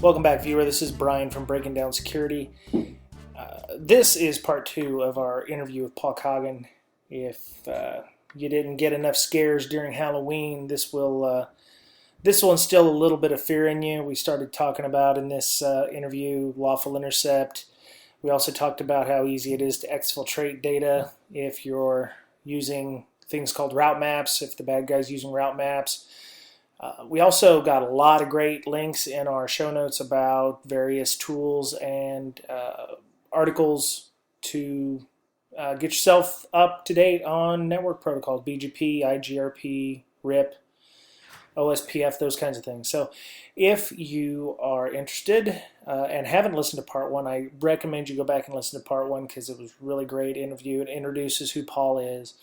Welcome back, viewer. This is Brian from Breaking Down Security. This is part 2 of our interview with Paul Coggin. If you didn't get enough scares during Halloween, this will instill a little bit of fear in you. We started talking about in this interview Lawful Intercept. We also talked about how easy it is to exfiltrate data if you're using things called route maps, if the bad guy's using route maps. We also got a lot of great links in our show notes about various tools and articles to get yourself up to date on network protocols, BGP, IGRP, RIP, OSPF, those kinds of things. So if you are interested and haven't listened to part 1, I recommend you go back and listen to part 1 because it was a really great interview. It introduces who Paul is.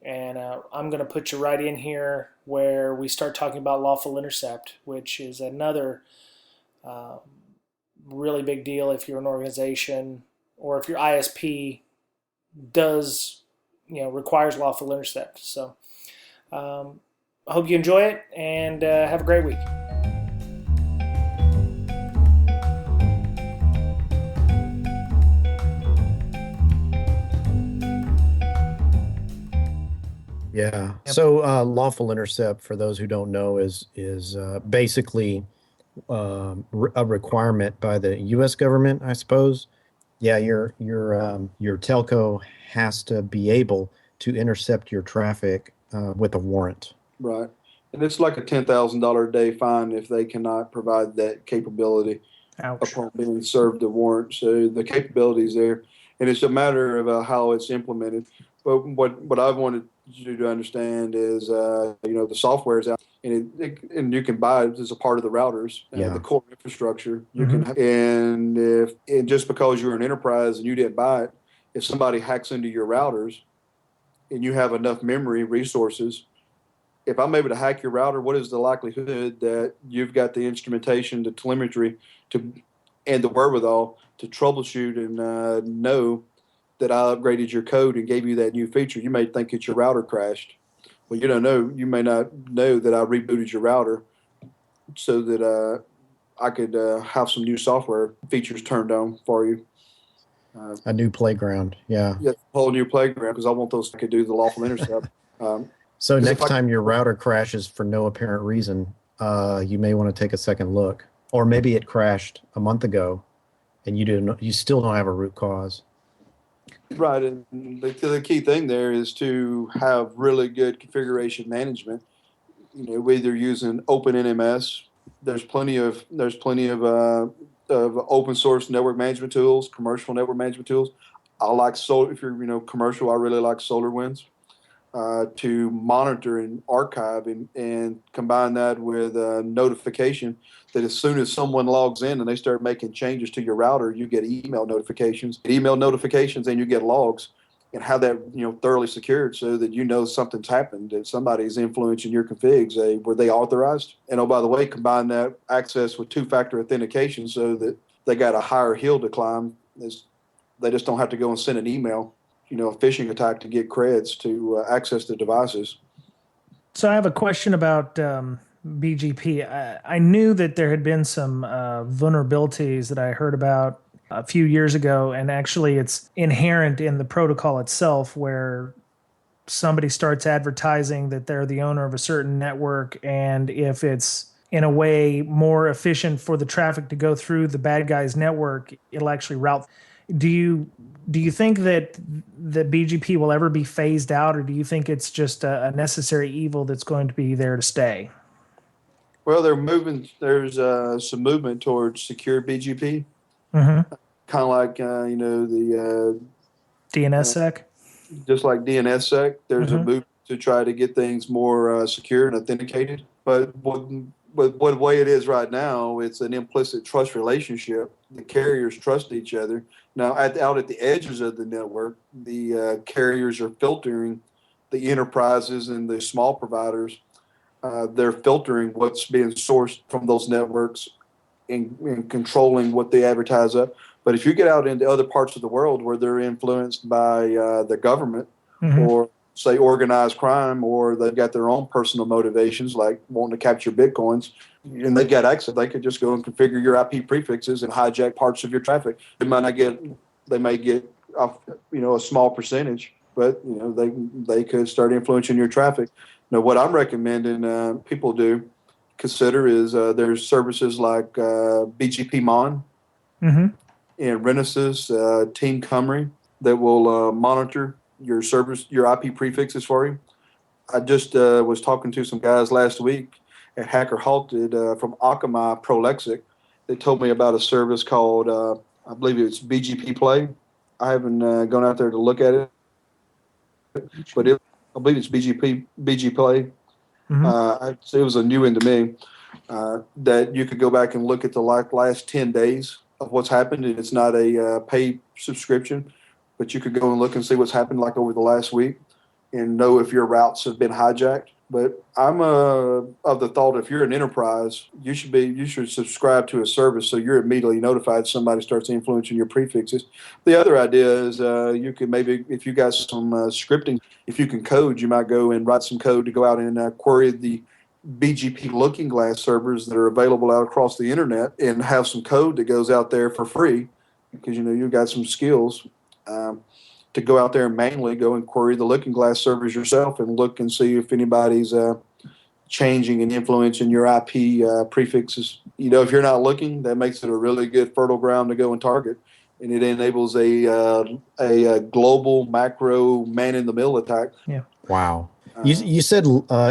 And I'm going to put you right in here where we start talking about Lawful Intercept, which is another really big deal if you're an organization or if your ISP requires Lawful Intercept. So I hope you enjoy it and have a great week. Yeah. So Lawful Intercept, for those who don't know, is basically a requirement by the U.S. government, I suppose. Yeah, your telco has to be able to intercept your traffic with a warrant. Right. And it's like a $10,000 a day fine if they cannot provide that capability. Ouch. Upon being served a warrant. So the capability is there, and it's a matter of how it's implemented. But what I wanted you to understand is, the software is out, and you can buy it as a part of the routers, the core infrastructure. You can, and just because you're an enterprise and you didn't buy it, if somebody hacks into your routers, and you have enough memory resources, if I'm able to hack your router, what is the likelihood that you've got the instrumentation, the telemetry, and the wherewithal to troubleshoot and know that I upgraded your code and gave you that new feature? You may think it's your router crashed. Well, you don't know. You may not know that I rebooted your router so that I could have some new software features turned on for you. A new playground, yeah. Yeah, a whole new playground, because I want those to do the Lawful Intercept. So next time your router crashes for no apparent reason, you may want to take a second look. Or maybe it crashed a month ago, and you still don't have a root cause. Right, and the key thing there is to have really good configuration management. Whether using OpenNMS, there's plenty of open source network management tools, commercial network management tools. I like if you're commercial, I really like SolarWinds. To monitor and archive and combine that with notification that as soon as someone logs in and they start making changes to your router, you get email notifications, and you get logs, and have that thoroughly secured so that something's happened, that somebody's influencing your configs. Were they authorized? And oh, by the way, combine that access with two-factor authentication so that they got a higher hill to climb. They just don't have to go and send an email, a phishing attack to get creds to access the devices. So I have a question about BGP. I knew that there had been some vulnerabilities that I heard about a few years ago, and actually it's inherent in the protocol itself where somebody starts advertising that they're the owner of a certain network, and if it's in a way more efficient for the traffic to go through the bad guy's network, it'll actually route. Do you think that the BGP will ever be phased out, or do you think it's just a necessary evil that's going to be there to stay? Well, there's some movement towards secure BGP, kind of like the DNSSEC. Just like DNSSEC, there's a movement to try to get things more secure and authenticated. But what the way it is right now, it's an implicit trust relationship. The carriers trust each other. Now, out at the edges of the network, the carriers are filtering the enterprises and the small providers. They're filtering what's being sourced from those networks and controlling what they advertise up. But if you get out into other parts of the world where they're influenced by the government or say, organized crime, or they've got their own personal motivations, like wanting to capture Bitcoins, and they've got access. They could just go and configure your IP prefixes and hijack parts of your traffic. They may get a small percentage, but they could start influencing your traffic. Now, what I'm recommending people consider is there's services like BGP Mon Mm-hmm. and Renesas, Team Cumry that will monitor your IP prefixes for you. I just was talking to some guys last week at Hacker Halted from Akamai Prolexic. They told me about a service called, I believe it's BGP Play. I haven't gone out there to look at it, but I believe it's BG Play. Mm-hmm. It was a new one to me that you could go back and look at the last 10 days of what's happened. And it's not a paid subscription, but you could go and look and see what's happened like over the last week and know if your routes have been hijacked. But I'm of the thought, if you're an enterprise, you should subscribe to a service so you're immediately notified somebody starts influencing your prefixes. The other idea is you could maybe, if you got some scripting, if you can code, you might go and write some code to go out and query the BGP Looking Glass servers that are available out across the internet and have some code that goes out there for free because you've got some skills. To go out there and manually go and query the Looking Glass servers yourself and look and see if anybody's changing and influencing your IP prefixes. If you're not looking, that makes it a really good fertile ground to go and target, and it enables a global macro man-in-the-middle attack. Yeah. Wow. You said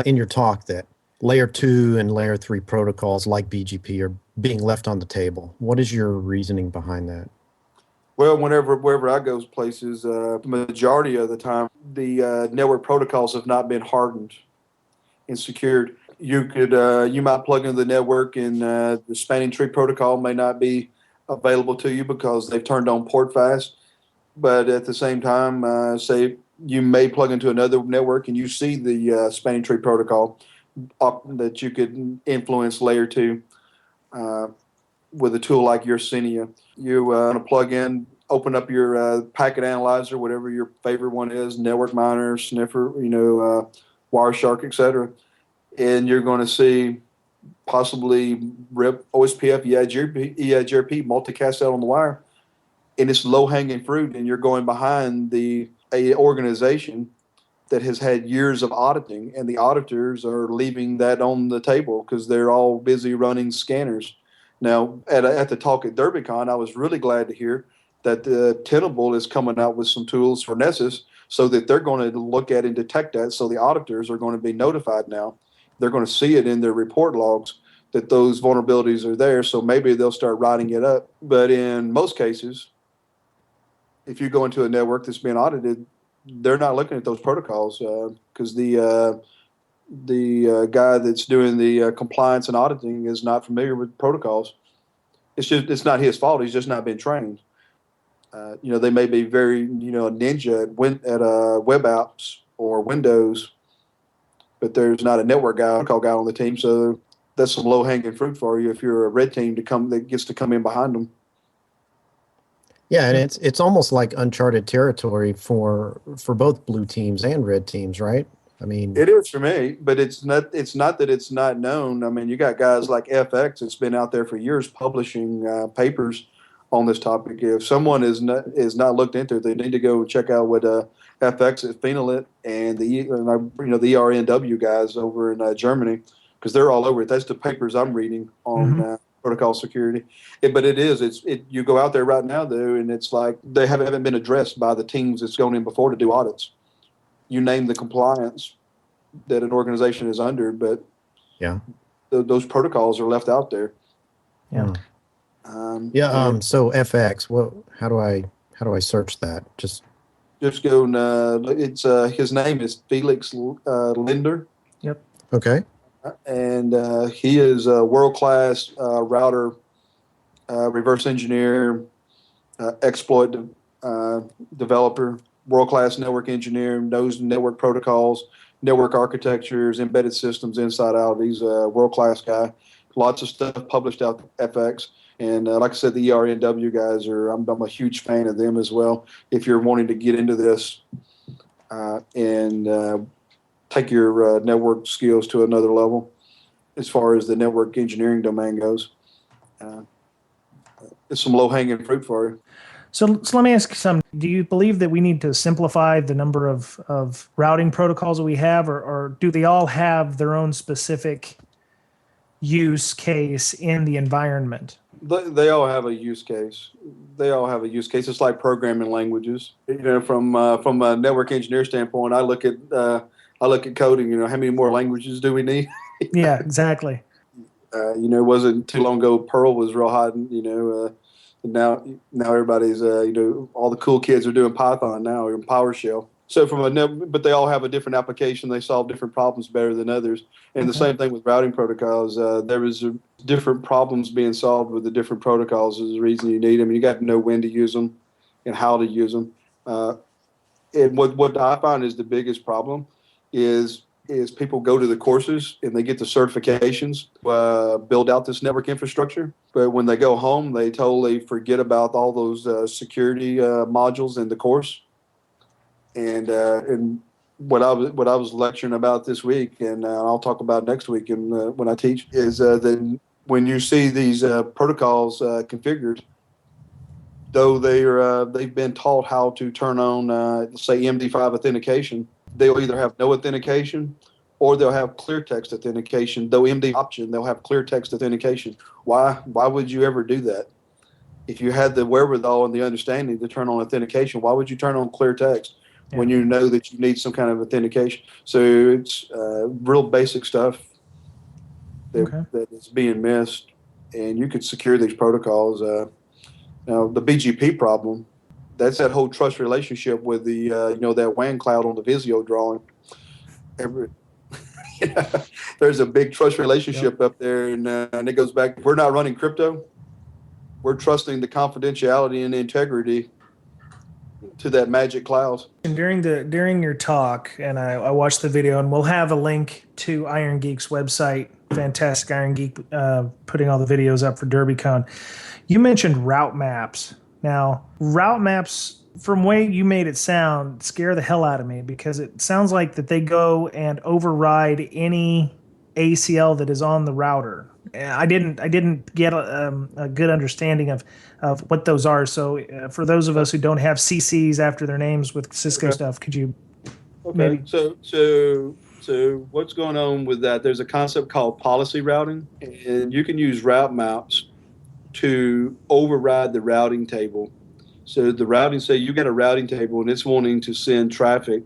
in your talk that layer 2 and layer 3 protocols like BGP are being left on the table. What is your reasoning behind that? Well, wherever I go places, the majority of the time, the network protocols have not been hardened and secured. You might plug into the network, and the spanning tree protocol may not be available to you because they've turned on port fast. But at the same time, say you may plug into another network and you see the spanning tree protocol that you could influence layer 2. With a tool like Yersinia. You want to plug in, open up your packet analyzer, whatever your favorite one is, Network Miner, Sniffer, Wireshark, etc. And you're going to see possibly RIP, OSPF, EIGRP, multicast out on the wire. And it's low-hanging fruit, and you're going behind a organization that has had years of auditing, and the auditors are leaving that on the table because they're all busy running scanners. Now, at the talk at DerbyCon, I was really glad to hear that Tenable is coming out with some tools for Nessus so that they're going to look at and detect that. So the auditors are going to be notified now. They're going to see it in their report logs that those vulnerabilities are there. So maybe they'll start writing it up. But in most cases, if you go into a network that's being audited, they're not looking at those protocols because the guy that's doing the compliance and auditing is not familiar with protocols. It's not his fault. He's just not been trained. They may be very ninja at web apps or Windows, but there's not a network protocol guy on the team. So that's some low hanging fruit for you if you're a red team that gets to come in behind them. Yeah, and it's almost like uncharted territory for both blue teams and red teams, right? I mean, it is for me, but it's not that it's not known. I mean, you got guys like FX that's been out there for years publishing papers on this topic. If someone is not looked into it, they need to go check out what FX at Phenalit and the ERNW guys over in Germany, because they're all over it. That's the papers I'm reading on protocol security. But you go out there right now though, and it's like they haven't been addressed by the teams that's gone in before to do audits. You name the compliance that an organization is under, but yeah, those protocols are left out there. Yeah. So FX. How do I search that? Just go. It's his name is Felix Linder. Yep. Okay. And he is a world-class router, reverse engineer, exploit developer, world-class network engineer, knows network protocols, network architectures, embedded systems inside out. He's a world-class guy. Lots of stuff published out FX. And like I said, the ERNW guys I'm a huge fan of them as well. If you're wanting to get into this, and take your network skills to another level as far as the network engineering domain goes. It's some low-hanging fruit for you. So let me ask you something. Do you believe that we need to simplify the number of routing protocols that we have, or do they all have their own specific use case in the environment? They all have a use case. They all have a use case. It's like programming languages. From a network engineer standpoint, I look at coding. How many more languages do we need? Yeah, exactly. It wasn't too long ago Perl was real hot, and now everybody's all the cool kids are doing Python now or PowerShell. So but they all have a different application. They solve different problems better than others. And the same thing with routing protocols. There was different problems being solved with the different protocols. There's a reason you need them. You got to know when to use them and how to use them. And what I find is the biggest problem is people go to the courses and they get the certifications, build out this network infrastructure. But when they go home, they totally forget about all those security modules in the course. And what I was lecturing about this week, and I'll talk about next week, and when I teach, is that when you see these protocols configured, though they've been taught how to turn on, say, MD5 authentication, they'll either have no authentication or they'll have clear text authentication. Though MD option, they'll have clear text authentication. Why would you ever do that? If you had the wherewithal and the understanding to turn on authentication, why would you turn on clear text when you know that you need some kind of authentication? So it's real basic stuff that is being missed, and you could secure these protocols. Now, the BGP problem, that's that whole trust relationship with the that WAN cloud on the Visio drawing. There's a big trust relationship up there, and it goes back. We're not running crypto. We're trusting the confidentiality and integrity to that magic cloud. And during your talk, and I watched the video, and we'll have a link to Iron Geek's website. Fantastic Iron Geek putting all the videos up for DerbyCon. You mentioned route maps. Now, route maps, from the way you made it sound, scare the hell out of me, because it sounds like that they go and override any ACL that is on the router. I didn't get a good understanding of what those are. So for those of us who don't have CCs after their names with Cisco stuff, could you maybe? So what's going on with that? There's a concept called policy routing, and you can use route maps to override the routing table. So the routing, say you got a routing table and it's wanting to send traffic.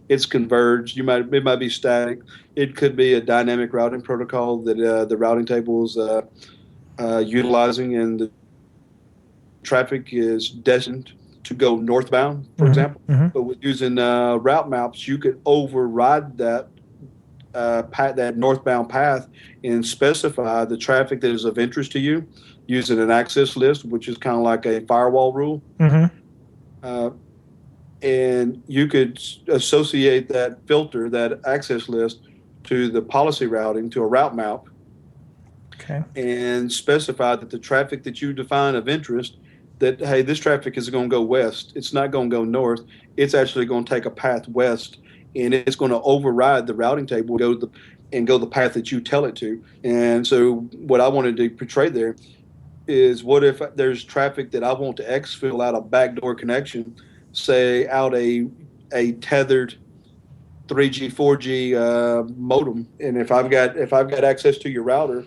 It's converged. It might be static. It could be a dynamic routing protocol that the routing table is utilizing, and the traffic is destined to go northbound, for example. But with using route maps, you could override that that northbound path and specify the traffic that is of interest to you using an access list, which is kind of like a firewall rule. And you could associate that filter, that access list, to the policy routing, to a route map, and specify that the traffic that you define of interest, that, hey, this traffic is going to go west. It's not going to go north. It's actually going to take a path west, and it's going to override the routing table and go the path that you tell it to. And so what I wanted to portray there is, what if there's traffic that I want to exfil out a backdoor connection, say out a tethered 3G, 4G modem, and if I've got access to your router,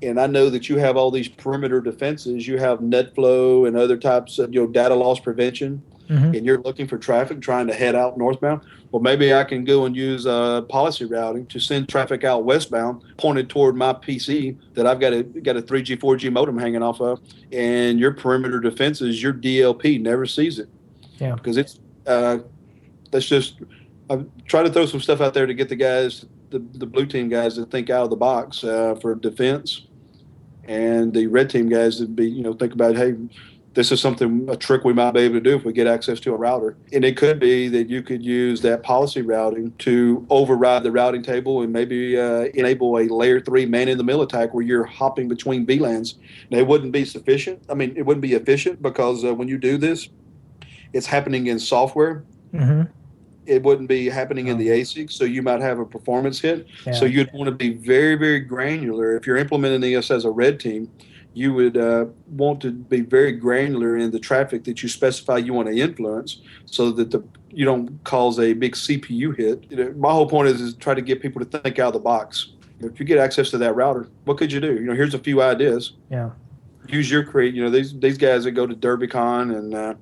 and I know that you have all these perimeter defenses, you have net flow and other types of data loss prevention, and you're looking for traffic trying to head out northbound, well, maybe I can go and use policy routing to send traffic out westbound, pointed toward my PC that I've got a 3G, 4G modem hanging off of, and your perimeter defenses, your DLP never sees it. Yeah, because it's that's just, I try to throw some stuff out there to get the guys, the blue team guys, to think out of the box for defense, and the red team guys to be think about, hey, this is a trick we might be able to do if we get access to a router. And it could be that you could use that policy routing to override the routing table and maybe enable a layer 3 man-in-the-middle attack where you're hopping between VLANs. Now, it wouldn't be sufficient. I mean, it wouldn't be efficient, because when you do this, it's happening in software. it wouldn't be happening in the ASIC, so you might have a performance hit. Yeah. So you'd want to be very, very granular. If you're implementing this as a red team, you would want to be very granular in the traffic that you specify you want to influence, so that you don't cause a big CPU hit. My whole point is try to get people to think out of the box. If you get access to that router, what could you do? Here's a few ideas. Yeah. Use your these guys that go to DerbyCon and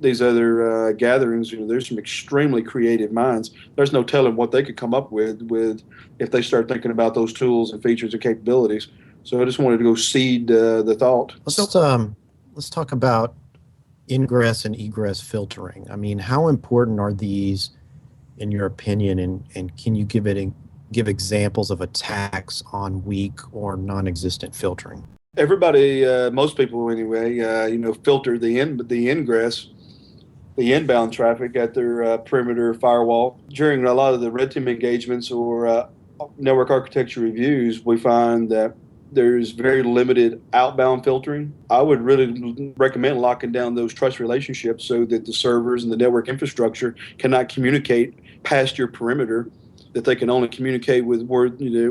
these other gatherings. There's some extremely creative minds. There's no telling what they could come up with if they start thinking about those tools and features and capabilities. So I just wanted to go seed the thought. Let's talk about ingress and egress filtering. I mean, how important are these in your opinion, and can you give examples of attacks on weak or non-existent filtering? Everybody, most people anyway, filter the ingress, the inbound traffic at their perimeter firewall. During a lot of the red team engagements or network architecture reviews, we find that there's very limited outbound filtering. I would really recommend locking down those trust relationships so that the servers and the network infrastructure cannot communicate past your perimeter, that they can only communicate with where,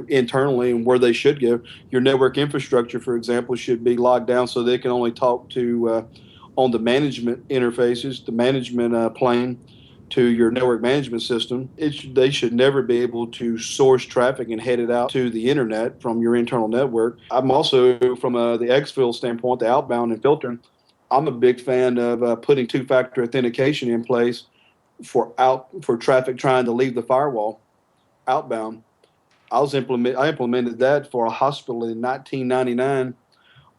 internally and where they should go. Your network infrastructure, for example, should be locked down so they can only talk to on the management interfaces, the management plane, to your network management system. They should never be able to source traffic and head it out to the internet from your internal network. I'm also, from the exfil standpoint, the outbound and filtering, I'm a big fan of putting two-factor authentication in place for traffic trying to leave the firewall outbound. I implemented that for a hospital in 1999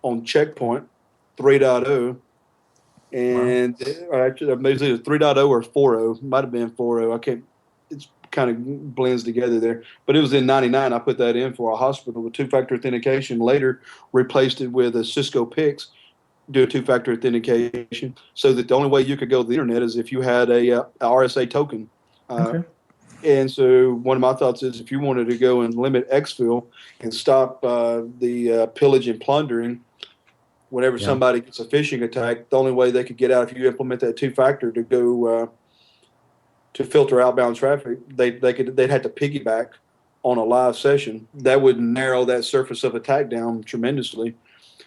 on Checkpoint 3.0. And actually, maybe it was 3.0 or 4.0. It might have been 4.0. I can't. It's kind of blends together there. But it was in '99. I put that in for a hospital with two-factor authentication. Later, replaced it with a Cisco Pix, do a two-factor authentication, so that the only way you could go to the internet is if you had a RSA token. Okay. And so one of my thoughts is, if you wanted to go and limit exfil and stop the pillage and plundering, whenever somebody gets a phishing attack, the only way they could get out, if you implement that two-factor to go to filter outbound traffic, they'd have to piggyback on a live session. That would narrow that surface of attack down tremendously.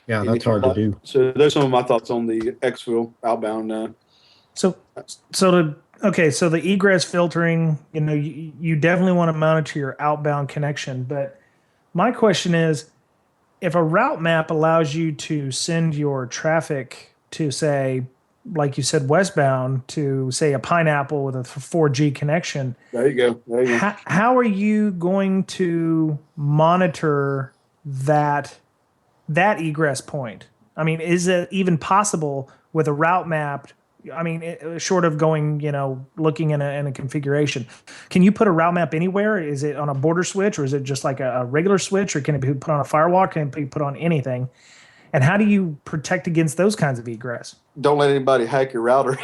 Yeah, that's hard to do. So there's some of my thoughts on the exfil outbound. So the egress filtering, you definitely want to monitor your outbound connection. But my question is, if a route map allows you to send your traffic to, say, like you said, westbound to, say, a Pineapple with a 4G connection. There you go. How are you going to monitor that egress point? I mean, is it even possible with a route map? I mean, short of going, looking in a configuration, can you put a route map anywhere? Is it on a border switch, or is it just like a regular switch, or can it be put on a firewall? Can it be put on anything? And how do you protect against those kinds of egress? Don't let anybody hack your router.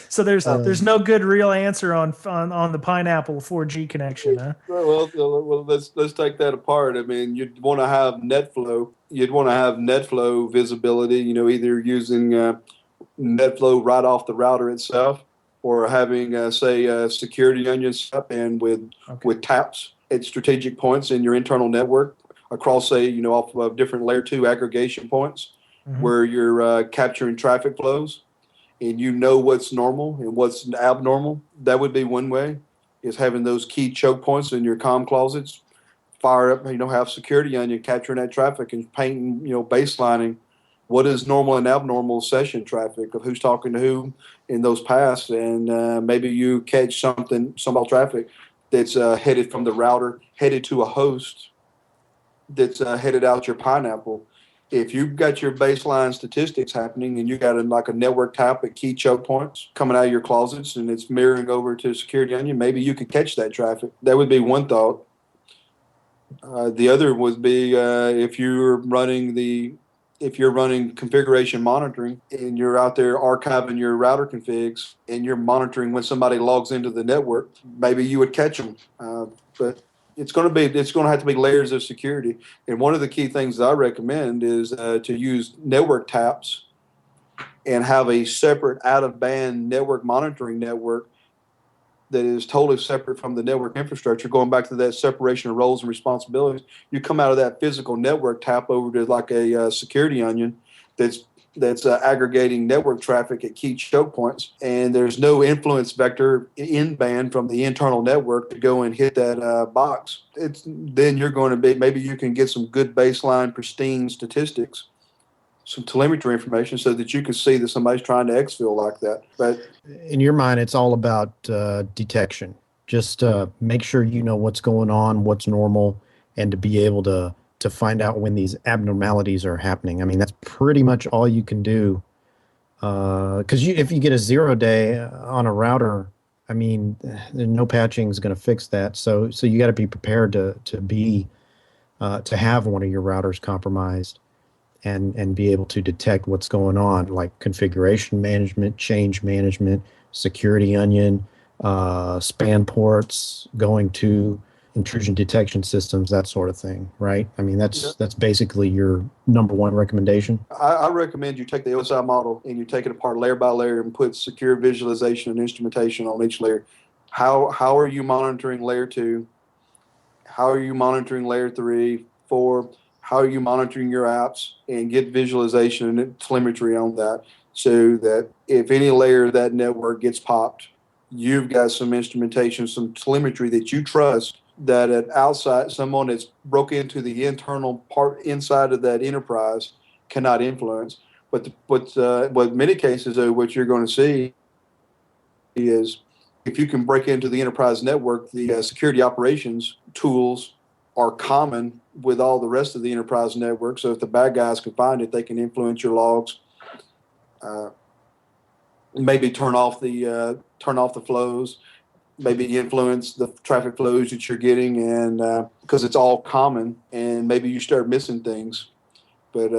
So there's no good real answer on the Pineapple 4G connection, huh? Well, let's take that apart. I mean, you'd want to have NetFlow. You'd want to have NetFlow visibility. Either using NetFlow right off the router itself, or having say security onions up and with taps at strategic points in your internal network across, say, off of different layer 2 aggregation points, where you're capturing traffic flows, and what's normal and what's abnormal. That would be one way, is having those key choke points in your comm closets. Fire up, have security onion capturing that traffic and painting, baselining what is normal and abnormal session traffic of who's talking to who in those paths. And maybe you catch some traffic that's headed from the router, headed to a host that's headed out your Pineapple. If you've got your baseline statistics happening and you got a network type at key choke points coming out of your closets and it's mirroring over to security onion, maybe you could catch that traffic. That would be one thought. The other would be if you're running configuration monitoring and you're out there archiving your router configs and you're monitoring when somebody logs into the network, maybe you would catch them. But it's going to have to be layers of security. And one of the key things that I recommend is to use network taps and have a separate out-of-band network monitoring network that is totally separate from the network infrastructure, going back to that separation of roles and responsibilities. You come out of that physical network tap over to like a security onion that's aggregating network traffic at key choke points, and there's no influence vector in band from the internal network to go and hit that box. Then you're going to be, maybe you can get some good baseline pristine statistics, some telemetry information, so that you can see that somebody's trying to exfil like that. But in your mind, it's all about detection. Just make sure you know what's going on, what's normal, and to be able to find out when these abnormalities are happening. I mean, that's pretty much all you can do. Because if you get a 0-day on a router, I mean, no patching is going to fix that. So you got to be prepared to have one of your routers compromised, and be able to detect what's going on, like configuration management, change management, security onion, span ports, going to intrusion detection systems, that sort of thing, right? I mean, that's basically your number one recommendation. I recommend you take the OSI model and you take it apart layer by layer and put secure visualization and instrumentation on each layer. How are you monitoring layer 2? How are you monitoring layer 3, 4? How are you monitoring your apps, and get visualization and telemetry on that, so that if any layer of that network gets popped, you've got some instrumentation, some telemetry that you trust, that at outside, someone that's broke into the internal part inside of that enterprise cannot influence. But in many cases, though, what you're going to see is, if you can break into the enterprise network, the security operations tools are common with all the rest of the enterprise network. So if the bad guys can find it, they can influence your logs. Maybe turn off the flows. Maybe influence the traffic flows that you're getting, and because it's all common, and maybe you start missing things. But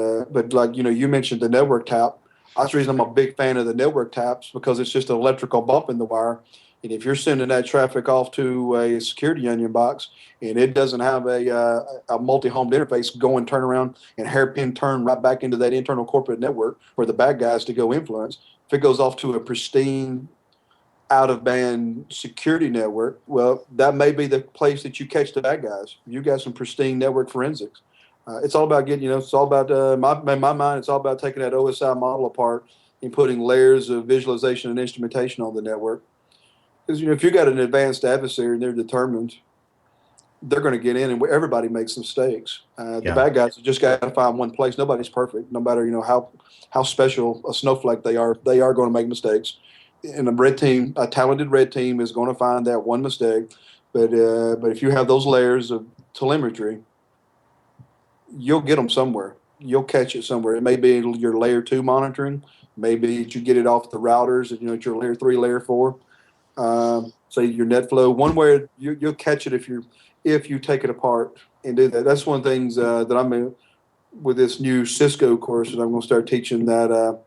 like, you mentioned the network tap. That's the reason I'm a big fan of the network taps, because it's just an electrical bump in the wire. And if you're sending that traffic off to a security onion box, and it doesn't have a multi-homed interface, go and turn around and hairpin turn right back into that internal corporate network for the bad guys to go influence. If it goes off to a pristine out-of-band security network, well, that may be the place that you catch the bad guys. You got some pristine network forensics. It's all about getting, it's all about, in my mind, it's all about taking that OSI model apart and putting layers of visualization and instrumentation on the network. Because, if you got an advanced adversary and they're determined, they're going to get in, and everybody makes mistakes. The bad guys have just got to find one place. Nobody's perfect. No matter, how special a snowflake they are going to make mistakes. And a talented red team is going to find that one mistake. But if you have those layers of telemetry, you'll get them somewhere. You'll catch it somewhere. It may be your layer 2 monitoring. Maybe you get it off the routers, and it's your layer 3, layer 4. Say your net flow. One way you'll catch it if you take it apart and do that. That's one of the things that I'm in with this new Cisco course that I'm going to start teaching, that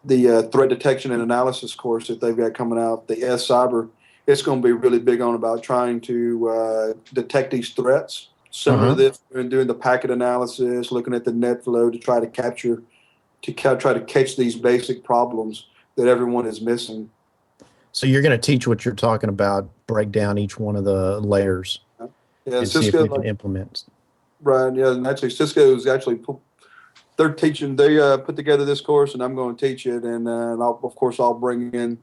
the threat detection and analysis course that they've got coming out, the S-Cyber. It's going to be really big on about trying to detect these threats. Similar to this, we're doing the packet analysis, looking at the net flow to try to catch these basic problems that everyone is missing. So you're going to teach what you're talking about, break down each one of the layers, and Cisco, see if we can implement. Right, yeah, and actually Cisco is actually, they're teaching, they put together this course, and I'm going to teach it, and I'll bring in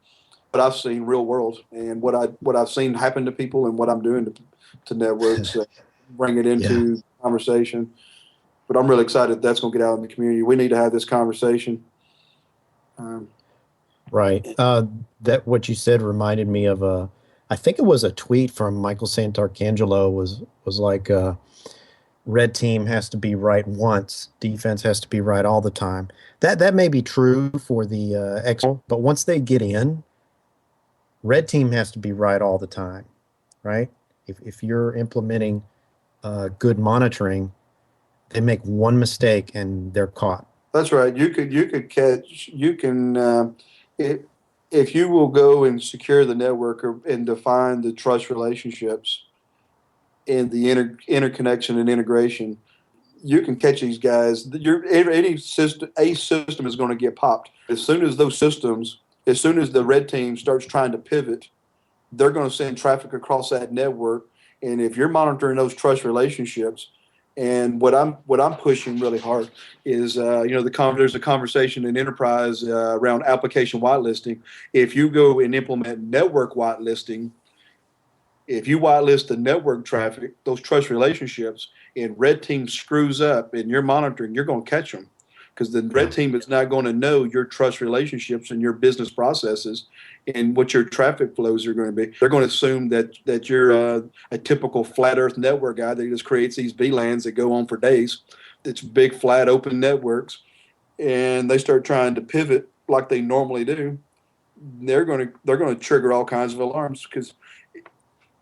what I've seen real world, and what I've seen happen to people, and what I'm doing to networks, bring it into conversation. But I'm really excited that's going to get out in the community. We need to have this conversation. Right. That what you said reminded me of I think it was a tweet from Michael Santarcangelo was like, red team has to be right once, defense has to be right all the time. That may be true for the expo, but once they get in, red team has to be right all the time, right? If you're implementing good monitoring, they make one mistake and they're caught. That's right. You can if you will go and secure the network and define the trust relationships and the interconnection and integration, you can catch these guys. Any system, a system is going to get popped. As soon as the red team starts trying to pivot, they're going to send traffic across that network. And if you're monitoring those trust relationships, and what I'm pushing really hard is, there's a conversation in enterprise around application whitelisting. If you go and implement network whitelisting, if you whitelist the network traffic, those trust relationships, and red team screws up and you're monitoring, you're going to catch them, because the red team is not going to know your trust relationships and your business processes and what your traffic flows are going to be. They're going to assume that you're a typical flat earth network guy that just creates these VLANs that go on for days. It's big, flat, open networks, and they start trying to pivot like they normally do. They're going to trigger all kinds of alarms,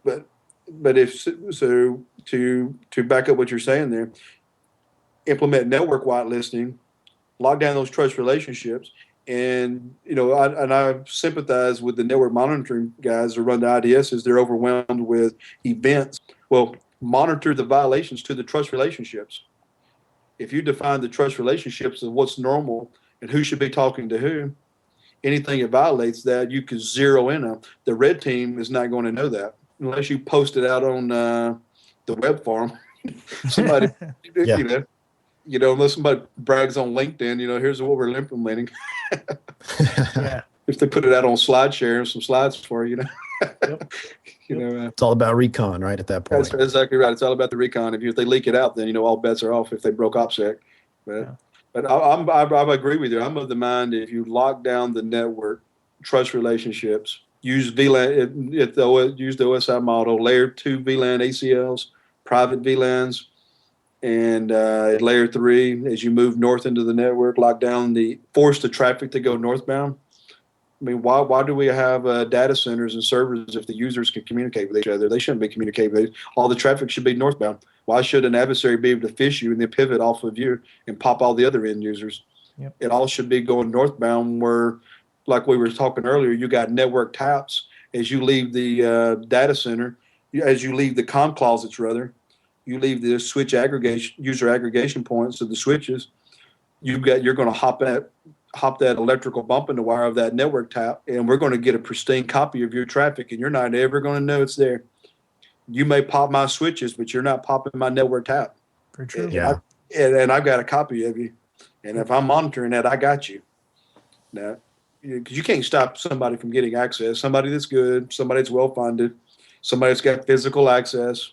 but if so, to back up what you're saying there, implement network whitelisting, lock down those trust relationships, and I sympathize with the network monitoring guys that run the IDSs. They're overwhelmed with events. Well, monitor the violations to the trust relationships. If you define the trust relationships of what's normal and who should be talking to who, anything that violates that, you can zero in on. The red team is not going to know that unless you post it out on the web farm. Somebody, Yeah. Unless somebody brags on LinkedIn, here's what we're implementing. Yeah. If they put it out on SlideShare, some slides for you, Yep. It's all about recon, right? At that point. That's exactly right. It's all about the recon. If they leak it out, then all bets are off if they broke OPSEC. But I agree with you. I'm of the mind, if you lock down the network trust relationships, use VLAN, use the OSI model, layer 2 VLAN ACLs, private VLANs, and layer 3, as you move north into the network, lock down force the traffic to go northbound. I mean, why do we have data centers and servers if the users can communicate with each other? They shouldn't be communicating with all the traffic should be northbound. Why should an adversary be able to fish you and then pivot off of you and pop all the other end users? Yep. It all should be going northbound, where, like we were talking earlier, you got network taps as you leave the data center, as you leave the comm closets, rather. You leave the switch aggregation, user aggregation points of the switches. You're going to hop that electrical bump in the wire of that network tap, and we're going to get a pristine copy of your traffic, and you're not ever going to know it's there. You may pop my switches, but you're not popping my network tap. Very true. Yeah. And I've got a copy of you. And if I'm monitoring that, I got you. Now, because you can't stop somebody from getting access. Somebody that's good, somebody that's well-funded, somebody that's got physical access,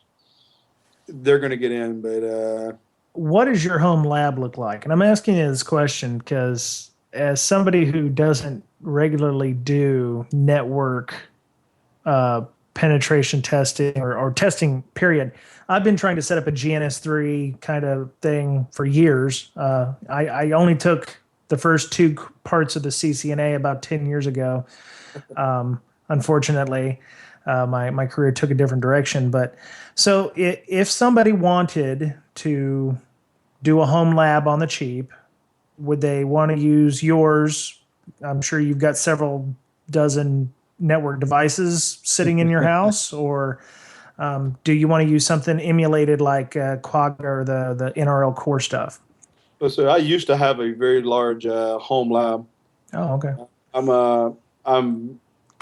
they're going to get in. But what does your home lab look like? And I'm asking you this question because as somebody who doesn't regularly do network penetration testing or testing, period, I've been trying to set up a GNS3 kind of thing for years. I only took the first 2 parts of the CCNA about 10 years ago. Unfortunately, my career took a different direction. But so if somebody wanted to do a home lab on the cheap, would they want to use yours? I'm sure you've got several dozen network devices sitting in your house, or do you want to use something emulated like Quag or the NRL core stuff? So I used to have a very large home lab. Oh, okay.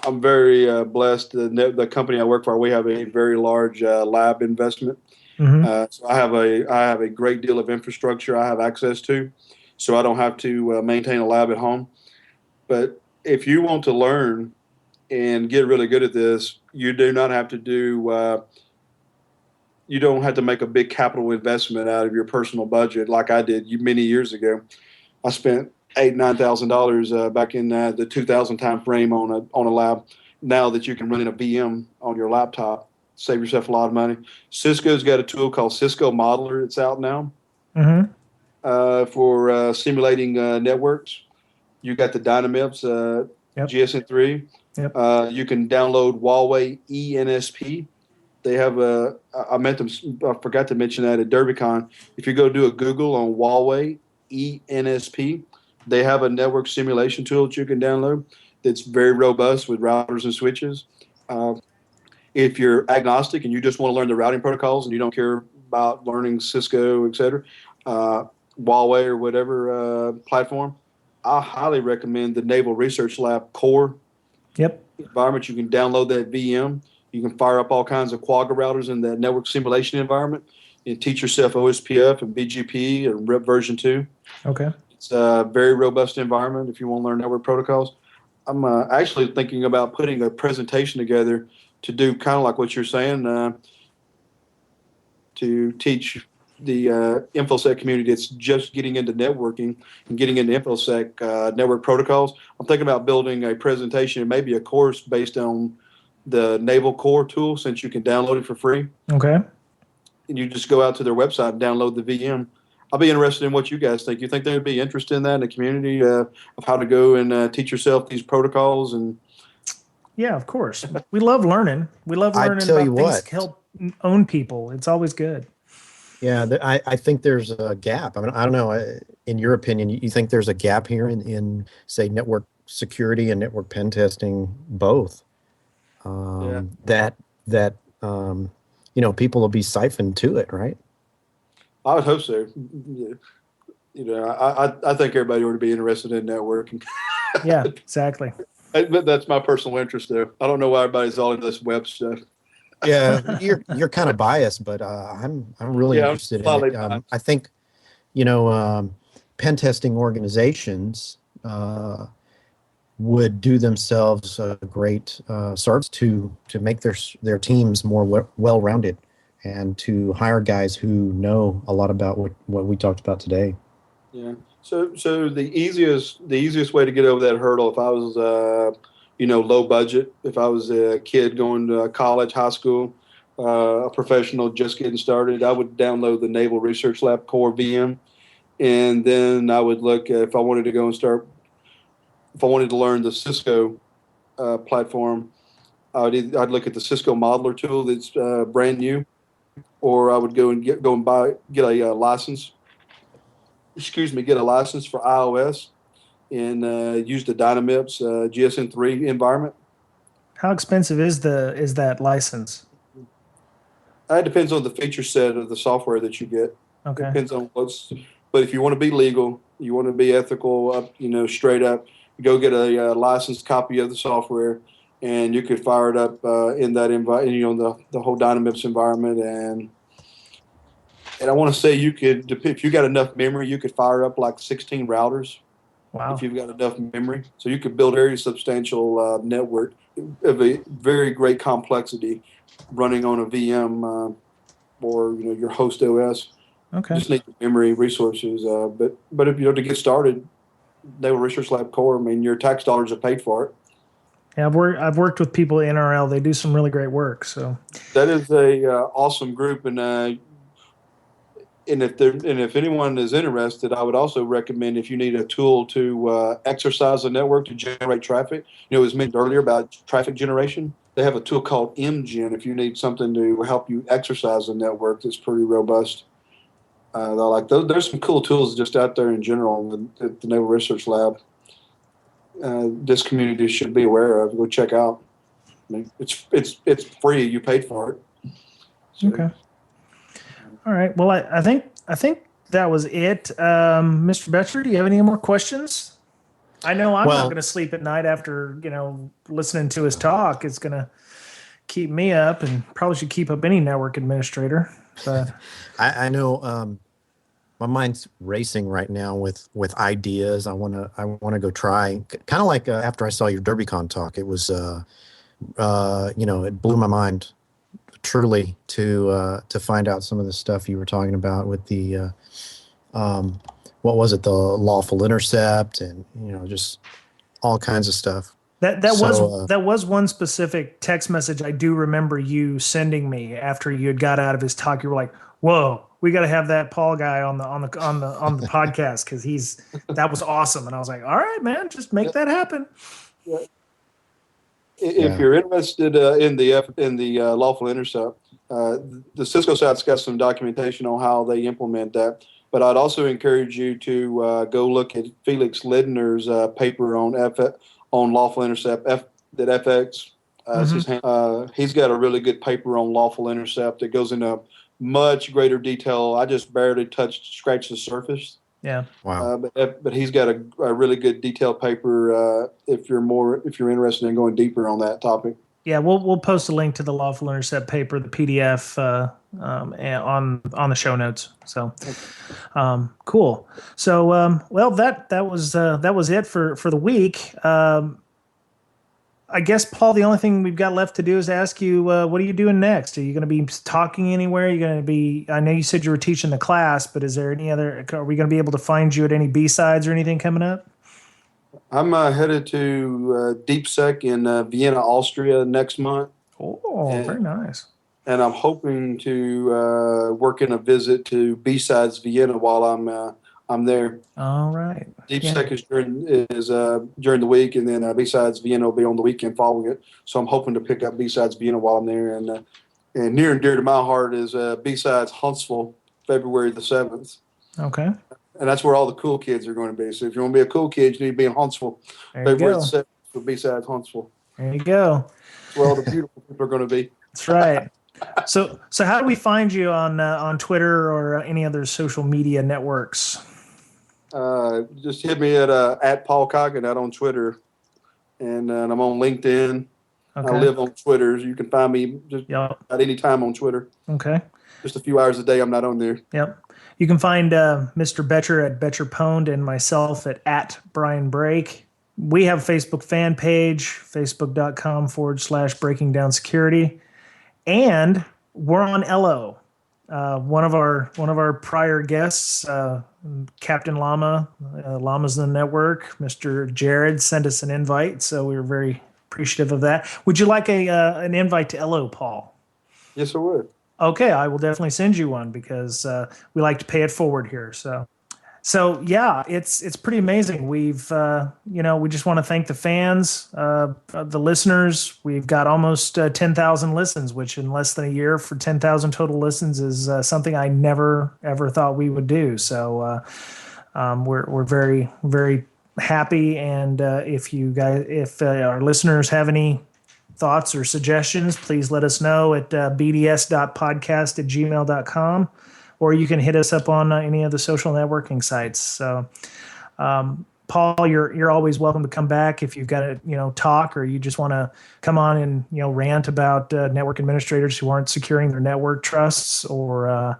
I'm very blessed. The company I work for, we have a very large lab investment. Mm-hmm. So I have a great deal of infrastructure I have access to, so I don't have to maintain a lab at home. But if you want to learn and get really good at this, you do not have to do. You don't have to make a big capital investment out of your personal budget like I did many years ago. I spent $8,000-9,000 back in the 2000 time frame on a lab. Now that you can run in a VM on your laptop, save yourself a lot of money. Cisco's got a tool called Cisco Modeler. It's out now for simulating networks. You got the Dynamips GSN3. Yep. You can download Huawei ENSP. They have I forgot to mention that at DerbyCon. If you go do a Google on Huawei ENSP, they have a network simulation tool that you can download that's very robust with routers and switches. If you're agnostic and you just want to learn the routing protocols and you don't care about learning Cisco, et cetera, Huawei or whatever platform, I highly recommend the Naval Research Lab core Yep. environment. You can download that VM. You can fire up all kinds of Quagga routers in that network simulation environment and teach yourself OSPF and BGP and RIP version 2. Okay. It's a very robust environment if you want to learn network protocols. I'm actually thinking about putting a presentation together to do kind of like what you're saying, to teach the InfoSec community that's just getting into networking and getting into InfoSec network protocols. I'm thinking about building a presentation and maybe a course based on the Naval Core tool, since you can download it for free. Okay. And you just go out to their website and download the VM. I'll be interested in what you guys think. You think there would be interest in that in the community of how to go and teach yourself these protocols? And Yeah, of course. We love learning. We love I learning tell about you things what. to help own people. It's always good. Yeah, I think there's a gap. I mean, I don't know. In your opinion, you think there's a gap here in say, network security and network pen testing, both? yeah, That people will be siphoned to it, right? I would hope so. I think everybody ought to be interested in networking. Yeah, exactly. But that's my personal interest there. I don't know why everybody's all into this web stuff. Yeah, you're kind of biased, but I'm really Yeah, I'm interested in slightly it. biased. I think pen testing organizations would do themselves a great service to make their teams more well-rounded and to hire guys who know a lot about what we talked about today. Yeah. So the easiest way to get over that hurdle, if I was low budget, if I was a kid going to college, high school, a professional just getting started, I would download the Naval Research Lab Core VM, and then I would look if I wanted to go and start. If I wanted to learn the Cisco platform, I'd look at the Cisco Modeler tool that's brand new, or I would go and get a license. Excuse me, get a license for iOS and use the Dynamips GSM3 environment. How expensive is that license? It depends on the feature set of the software that you get. It Okay. depends on but if you want to be legal, you want to be ethical, straight up, go get a licensed copy of the software, and you could fire it up in that the whole Dynamips environment, and I want to say you could, if you got enough memory, you could fire up like 16 routers. If Wow. you've got enough memory. So you could build a very substantial network of a very great complexity running on a VM or your host OS. Okay. Just need the memory resources. But if to get started, Naval Research Lab Core, I mean, your tax dollars are paid for it. Yeah, I've worked with people at NRL. They do some really great work. So That is a awesome group, and if anyone is interested, I would also recommend, if you need a tool to exercise a network to generate traffic. It was mentioned earlier about traffic generation. They have a tool called MGen if you need something to help you exercise a network that's pretty robust. There's some cool tools just out there in general at the Naval Research Lab. This community should be aware of. Go check out. I mean, it's free. You paid for it. So, okay. All right. Well, I think that was it. Mr. Betcher, do you have any more questions? I know I'm not going to sleep at night after listening to his talk. It's going to keep me up, and probably should keep up any network administrator. But I know my mind's racing right now with ideas. I want to go try. Kind of like after I saw your DerbyCon talk, it was it blew my mind truly to find out some of the stuff you were talking about with the what was it, the Lawful Intercept, and just all kinds of stuff. That was one specific text message I do remember you sending me after you had got out of his talk. You were like, "Whoa, we got to have that Paul guy on the podcast because that was awesome." And I was like, "All right, man, just make that happen." Yeah. If you're interested in the Lawful Intercept, the Cisco side's got some documentation on how they implement that. But I'd also encourage you to go look at Felix Lidner's paper on Lawful Intercept. FX. He's got a really good paper on Lawful Intercept that goes into much greater detail. I just barely scratched the surface. Yeah. Wow. But he's got a really good detailed paper if you're interested in going deeper on that topic. Yeah, we'll post a link to the Lawful Intercept paper, the PDF, on the show notes. So, cool. So, well, that was it for the week. I guess, Paul, the only thing we've got left to do is ask you, what are you doing next? Are you going to be talking anywhere? Are you going to be? I know you said you were teaching the class, but is there any other? Are we going to be able to find you at any B-sides or anything coming up? I'm headed to Deep Sec in Vienna, Austria next month. Oh, very nice. And I'm hoping to work in a visit to B-Sides Vienna while I'm there. All right. Deep Sec is during the week, and then B-Sides Vienna will be on the weekend following it. So I'm hoping to pick up B-Sides Vienna while I'm there. And near and dear to my heart is B-Sides Huntsville, February the 7th. Okay. And that's where all the cool kids are going to be. So if you want to be a cool kid, you need to be in Huntsville. February the 7th for B-Sides Huntsville. There you go. That's where all the beautiful people are going to be. That's right. So how do we find you on Twitter or any other social media networks? Just hit me at Paul Coggin out on Twitter, and I'm on LinkedIn. Okay. I live on Twitter. You can find me just at any time on Twitter. Okay. Just a few hours a day I'm not on there. Yep. You can find Mr. Betcher at Betcher Pwned and myself at Brian Brake. We have a Facebook fan page, facebook.com/Breaking Down Security. And we're on Ello. One of our prior guests, Captain Llama, Llamas in the Network, Mr. Jared, sent us an invite, so we were very appreciative of that. Would you like an invite to Ello, Paul? Yes, I would. Okay, I will definitely send you one because we like to pay it forward here. So yeah, it's pretty amazing. We've we just want to thank the fans, the listeners. We've got almost 10,000 listens, which in less than a year for 10,000 total listens is something I never ever thought we would do. So we're very very happy. And if our listeners have any thoughts or suggestions, please let us know at bds.podcast@gmail.com, or you can hit us up on any of the social networking sites. So, Paul, you're always welcome to come back if you've got to talk, or you just want to come on and rant about network administrators who aren't securing their network trusts. Or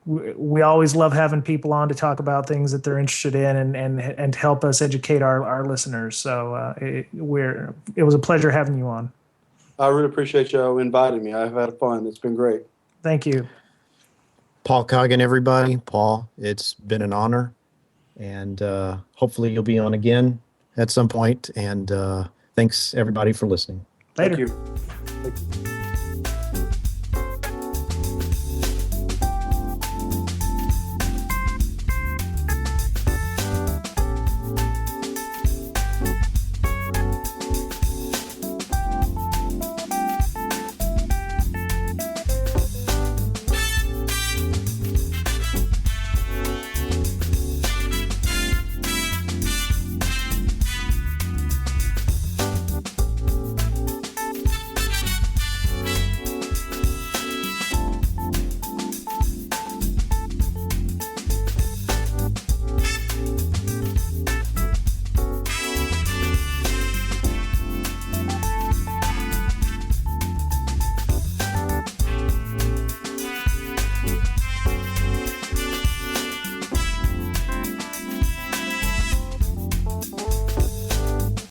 we always love having people on to talk about things that they're interested in and help us educate our listeners. So it was a pleasure having you on. I really appreciate you inviting me. I've had fun. It's been great. Thank you. Paul Coggin, everybody. Paul, it's been an honor. And hopefully you'll be on again at some point. And thanks, everybody, for listening. Later. Thank you.